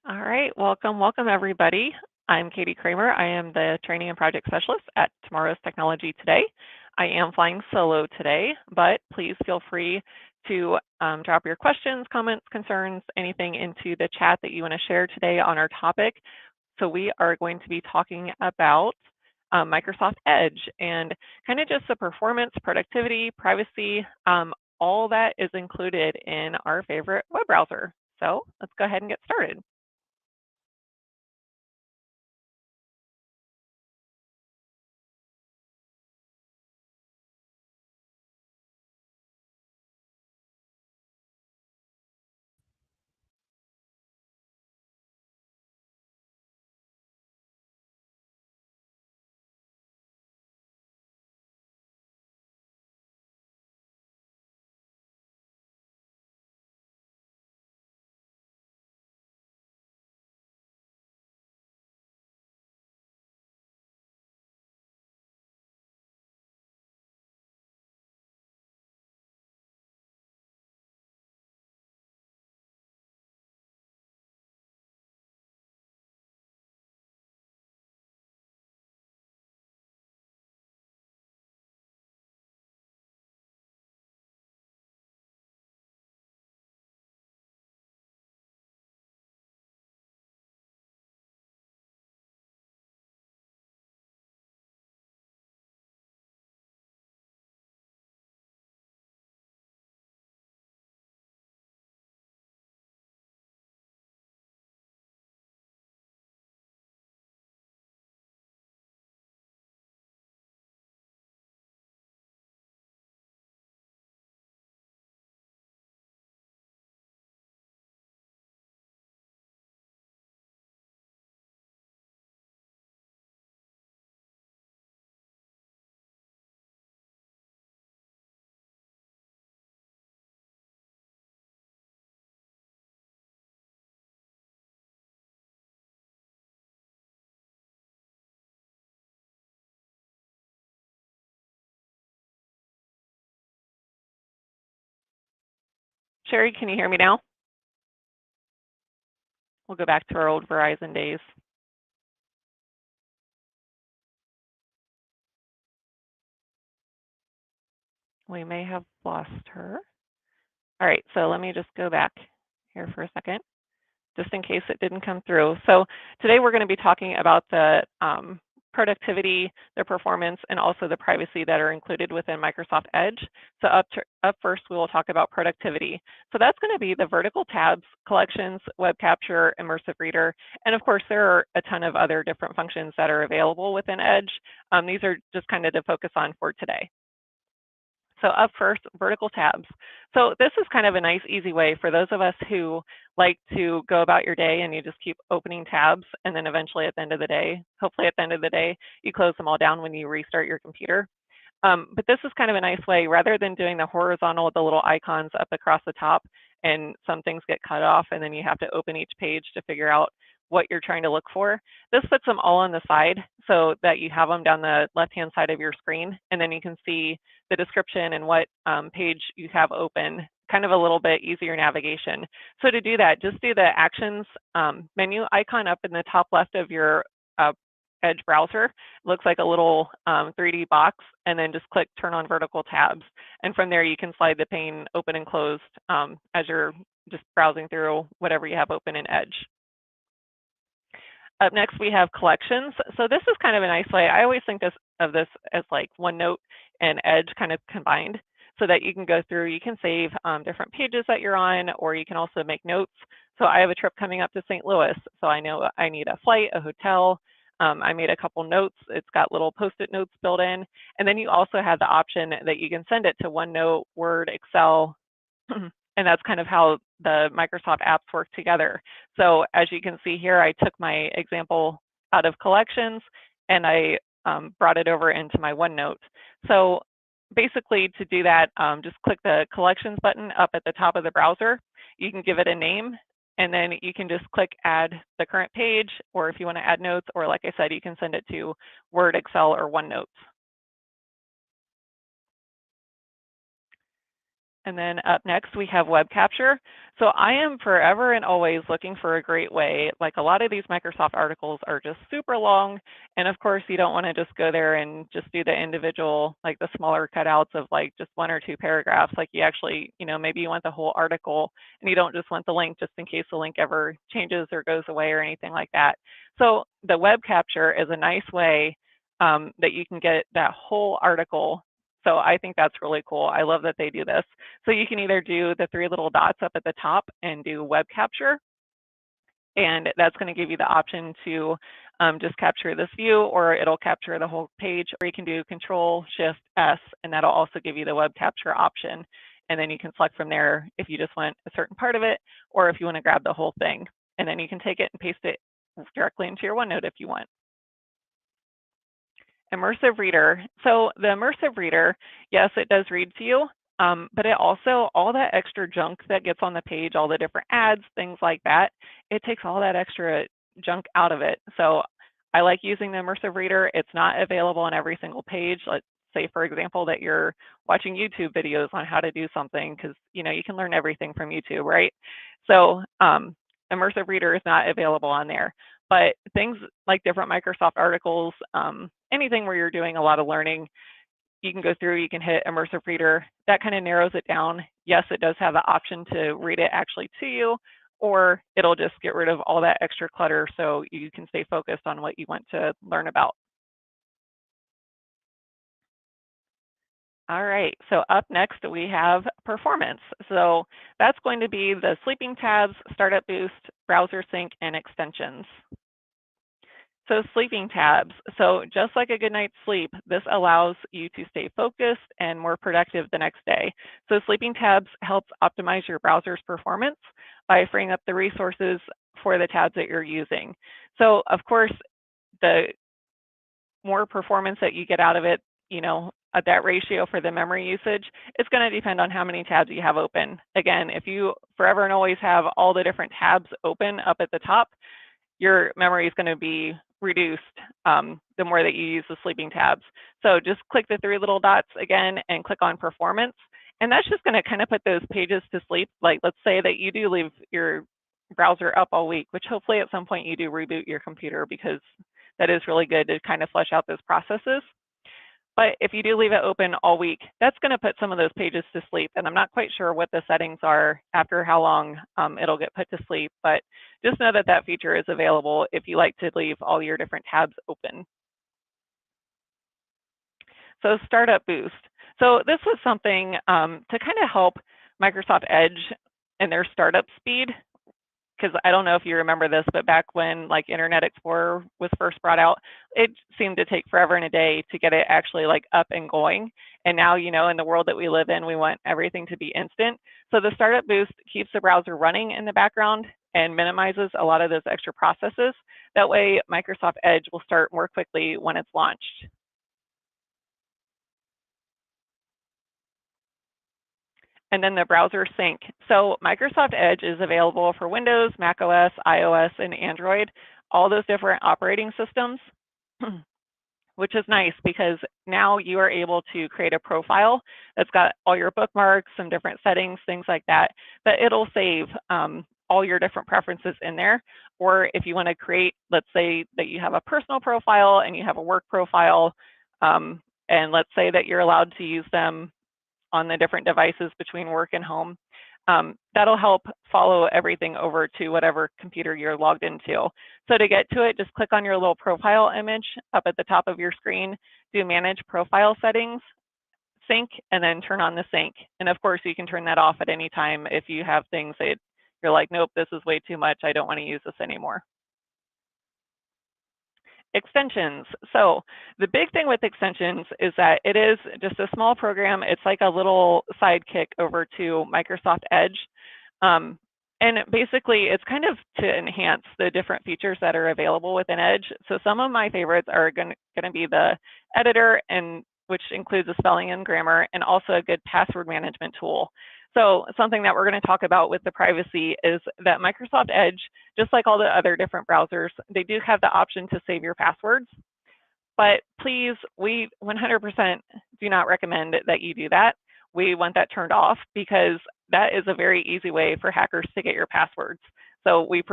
All right, welcome everybody. I'm Katie Kramer. I am the Training and Project Specialist at Tomorrow's Technology Today. I am flying solo today, but please feel free to drop your questions, comments, concerns, anything into the chat that you want to share today on our topic. So we are going to be talking about Microsoft Edge and kind of just the performance, productivity, privacy, all that is included in our favorite web browser. So let's go ahead and get started. Sherry, can you hear me now? We'll go back to our old Verizon days. We may have lost her. All right, so let me just go back here for a second, just in case it didn't come through. So today we're going to be talking about the productivity, the performance, and also the privacy that are included within Microsoft Edge. So up first, we will talk about productivity. So that's going to be the vertical tabs, collections, web capture, immersive reader, and of course, there are a ton of other different functions that are available within Edge. These are just kind of to focus on for today. So up first, vertical tabs. So this is kind of a nice, easy way for those of us who like to go about your day and you just keep opening tabs, and then eventually at the end of the day, hopefully at the end of the day, you close them all down when you restart your computer. But this is kind of a nice way, rather than doing the horizontal with the little icons up across the top, and some things get cut off, and then you have to open each page to figure out what you're trying to look for. This puts them all on the side so that you have them down the left-hand side of your screen, and then you can see the description and what page you have open, kind of a little bit easier navigation. So to do that, just do the Actions menu icon up in the top left of your Edge browser. It looks like a little 3D box, and then just click Turn on Vertical Tabs. And from there, you can slide the pane open and closed as you're just browsing through whatever you have open in Edge. Up next, we have collections. So this is kind of a nice way. I always think of this as like OneNote and Edge kind of combined, so that you can go through, you can save different pages that you're on, or you can also make notes. So I have a trip coming up to St. Louis, so I know I need a flight, a hotel. I made a couple notes. It's got little Post-it notes built in. And then you also have the option that you can send it to OneNote, Word, Excel, and that's kind of how the Microsoft apps work together. So as you can see here, I took my example out of collections and I brought it over into my OneNote. So basically to do that, just click the collections button up at the top of the browser. You can give it a name, and then you can just click add the current page, or if you want to add notes, or like I said, you can send it to Word, Excel, or OneNote. And then up next, we have web capture. So I am forever and always looking for a great way. Like a lot of these Microsoft articles are just super long. And of course, you don't want to just go there and just do the individual, like the smaller cutouts of like just 1 or 2 paragraphs. Like you actually, maybe you want the whole article and you don't just want the link just in case the link ever changes or goes away or anything like that. So the web capture is a nice way that you can get that whole article. So I think that's really cool. I love that they do this. So you can either do the 3 little dots up at the top and do web capture, and that's going to give you the option to just capture this view, or it'll capture the whole page, or you can do Control-Shift-S, and that'll also give you the web capture option. And then you can select from there if you just want a certain part of it, or if you want to grab the whole thing. And then you can take it and paste it directly into your OneNote if you want. Immersive Reader. So the Immersive Reader, yes, it does read to you, but it also, all that extra junk that gets on the page, all the different ads, things like that, it takes all that extra junk out of it. So I like using the Immersive Reader. It's not available on every single page. Let's say, for example, that you're watching YouTube videos on how to do something, because you can learn everything from YouTube, right? So Immersive Reader is not available on there. But things like different Microsoft articles, anything where you're doing a lot of learning, you can go through, you can hit Immersive Reader. That kind of narrows it down. Yes, it does have the option to read it actually to you, or it'll just get rid of all that extra clutter so you can stay focused on what you want to learn about. All right, so up next we have performance. So that's going to be the sleeping tabs, startup boost, browser sync, and extensions. So sleeping tabs. So just like a good night's sleep, this allows you to stay focused and more productive the next day. So sleeping tabs helps optimize your browser's performance by freeing up the resources for the tabs that you're using. So of course, the more performance that you get out of it, at that ratio for the memory usage, it's going to depend on how many tabs you have open. Again, if you forever and always have all the different tabs open up at the top, your memory is going to be reduced the more that you use the sleeping tabs. So just click the 3 little dots again and click on performance. And that's just going to kind of put those pages to sleep. Like let's say that you do leave your browser up all week, which hopefully at some point you do reboot your computer, because that is really good to kind of flesh out those processes. But if you do leave it open all week, that's going to put some of those pages to sleep. And I'm not quite sure what the settings are after how long it'll get put to sleep, but just know that that feature is available if you like to leave all your different tabs open. So Startup Boost. So this was something to kind of help Microsoft Edge and their startup speed. Because I don't know if you remember this, but back when like Internet Explorer was first brought out, it seemed to take forever and a day to get it actually like up and going. And now, in the world that we live in, we want everything to be instant. So the Startup Boost keeps the browser running in the background and minimizes a lot of those extra processes. That way, Microsoft Edge will start more quickly when it's launched. And then the browser sync. So Microsoft Edge is available for Windows, Mac OS, iOS, and Android, all those different operating systems, which is nice because now you are able to create a profile that's got all your bookmarks, some different settings, things like that, but it'll save all your different preferences in there. Or if you want to create, let's say that you have a personal profile and you have a work profile, and let's say that you're allowed to use them on the different devices between work and home, that'll help follow everything over to whatever computer you're logged into. So to get to it, just click on your little profile image up at the top of your screen, do Manage Profile Settings, Sync, and then turn on the sync. And of course, you can turn that off at any time if you have things that you're like, nope, this is way too much, I don't want to use this anymore. Extensions. So the big thing with extensions is that it is just a small program. It's like a little sidekick over to Microsoft Edge. And basically, it's kind of to enhance the different features that are available within Edge. So some of my favorites are going to be the editor, and which includes a spelling and grammar, and also a good password management tool. So something that we're going to talk about with the privacy is that Microsoft Edge, just like all the other different browsers, they do have the option to save your passwords. But please, we 100% do not recommend that you do that. we want that turned off because that is a very easy way for hackers to get your passwords. So we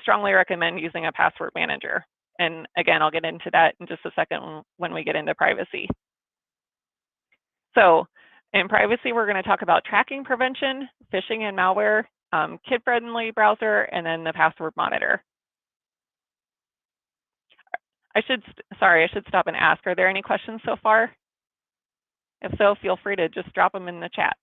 strongly recommend using a password manager. And again, I'll get into that in just a second when we get into privacy. So in privacy, we're going to talk about tracking prevention, phishing and malware, kid-friendly browser, and then the password monitor. I should stop and ask, are there any questions so far? If so, feel free to just drop them in the chat.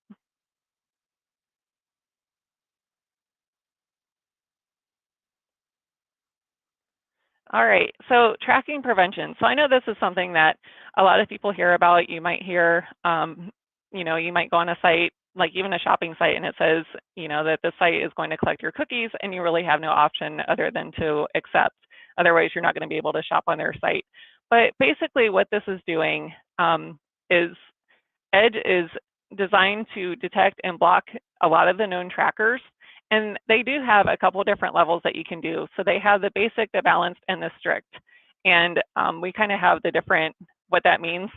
All right, so tracking prevention. So I know this is something that a lot of people hear about. You might hear, you might go on a site, like even a shopping site, and it says, that the site is going to collect your cookies, and you really have no option other than to accept. Otherwise, you're not going to be able to shop on their site. But basically what this is doing is Edge is designed to detect and block a lot of the known trackers. And they do have a couple different levels that you can do. So they have the basic, the balanced, and the strict. And we kind of have the different, what that means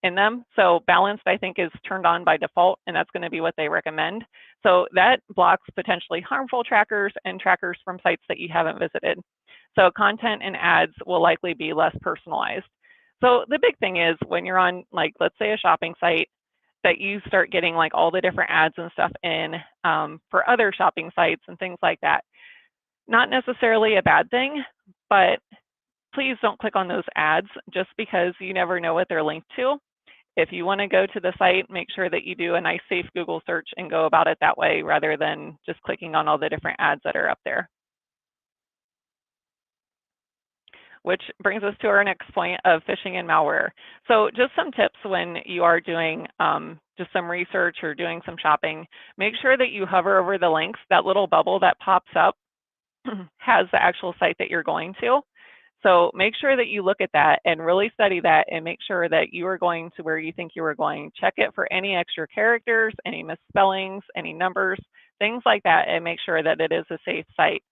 in them. So balanced, I think, is turned on by default, and that's going to be what they recommend. So that blocks potentially harmful trackers and trackers from sites that you haven't visited. So content and ads will likely be less personalized. So the big thing is when you're on, like, let's say a shopping site, that you start getting like all the different ads and stuff in for other shopping sites and things like that. Not necessarily a bad thing, but please don't click on those ads just because you never know what they're linked to. If you want to go to the site, make sure that you do a nice safe Google search and go about it that way rather than just clicking on all the different ads that are up there. Which brings us to our next point of phishing and malware. So just some tips when you are doing just some research or doing some shopping, make sure that you hover over the links. That little bubble that pops up has the actual site that you're going to. So make sure that you look at that and really study that and make sure that you are going to where you think you are going. Check it for any extra characters, any misspellings, any numbers, things like that, and make sure that it is a safe site.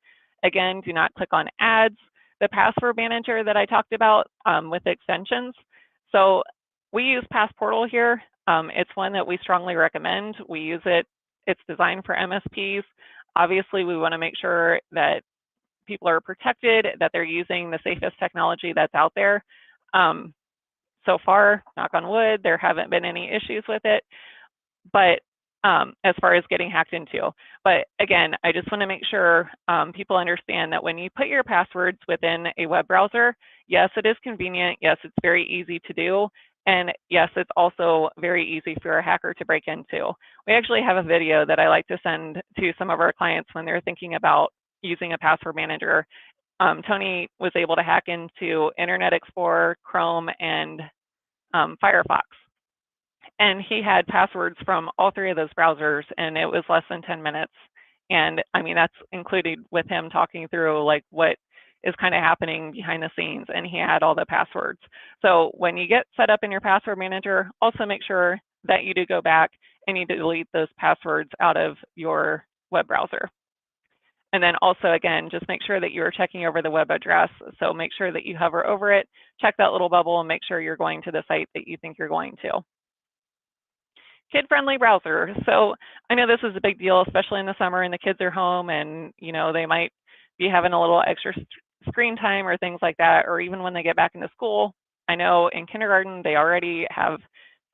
Again, do not click on ads. The password manager that I talked about with extensions. So we use Passportal here. It's one that we strongly recommend. We use it. It's designed for MSPs. Obviously, we want to make sure that people are protected, that they're using the safest technology that's out there. So far, knock on wood, there haven't been any issues with it. But as far as getting hacked into. But again, I just want to make sure people understand that when you put your passwords within a web browser, yes, it is convenient. Yes, it's very easy to do. And yes, it's also very easy for a hacker to break into. We actually have a video that I like to send to some of our clients when they're thinking about using a password manager. Tony was able to hack into Internet Explorer, Chrome, and Firefox. And he had passwords from all three of those browsers, and it was less than 10 minutes. And I mean, that's included with him talking through like what is kind of happening behind the scenes, and he had all the passwords. So when you get set up in your password manager, also make sure that you do go back and you delete those passwords out of your web browser. And then also, again, just make sure that you are checking over the web address. So make sure that you hover over it, check that little bubble, and make sure you're going to the site that you think you're going to. Kid-friendly browser. So I know this is a big deal, especially in the summer and the kids are home and, they might be having a little extra screen time or things like that, or even when they get back into school. I know in kindergarten, they already have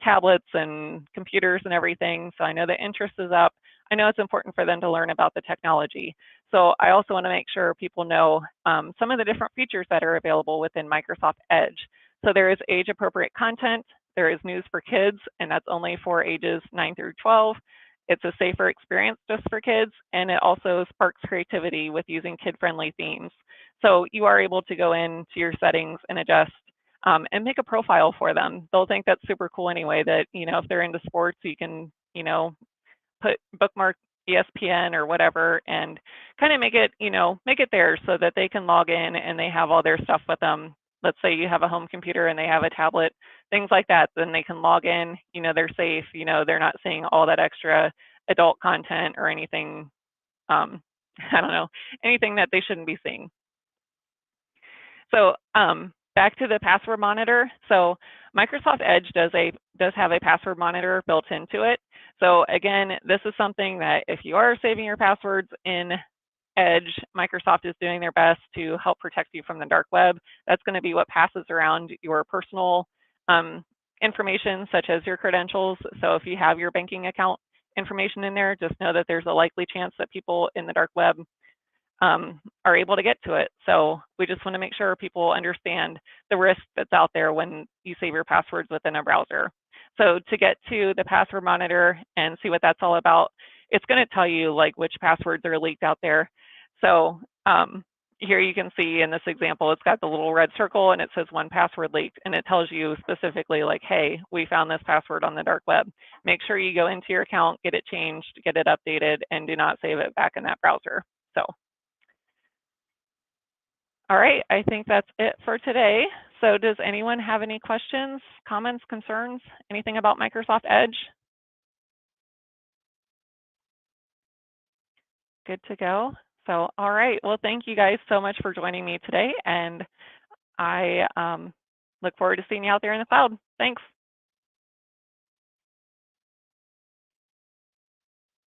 tablets and computers and everything. So I know the interest is up. I know it's important for them to learn about the technology. So I also want to make sure people know some of the different features that are available within Microsoft Edge. So there is age-appropriate content. There is news for kids, and that's only for ages 9 through 12. It's a safer experience just for kids, and it also sparks creativity with using kid-friendly themes. So you are able to go into your settings and adjust and make a profile for them. They'll think that's super cool anyway, that, if they're into sports, you can, put bookmark ESPN or whatever and kind of make it theirs so that they can log in and they have all their stuff with them. Let's say you have a home computer and they have a tablet, things like that, then they can log in, they're safe, they're not seeing all that extra adult content or anything, I don't know, anything that they shouldn't be seeing. So back to the password monitor. So Microsoft Edge does have a password monitor built into it. So again, this is something that if you are saving your passwords in Edge, Microsoft is doing their best to help protect you from the dark web. That's going to be what passes around your personal information, such as your credentials. So if you have your banking account information in there, just know that there's a likely chance that people in the dark web are able to get to it. So we just want to make sure people understand the risk that's out there when you save your passwords within a browser. So to get to the password monitor and see what that's all about, it's going to tell you like which passwords are leaked out there. So here you can see in this example, it's got the little red circle and it says 1 password leaked, and it tells you specifically like, hey, we found this password on the dark web. Make sure you go into your account, get it changed, get it updated, and do not save it back in that browser. So. All right, I think that's it for today. So does anyone have any questions, comments, concerns, anything about Microsoft Edge? Good to go. So, all right, well, thank you guys so much for joining me today, and I look forward to seeing you out there in the cloud. Thanks.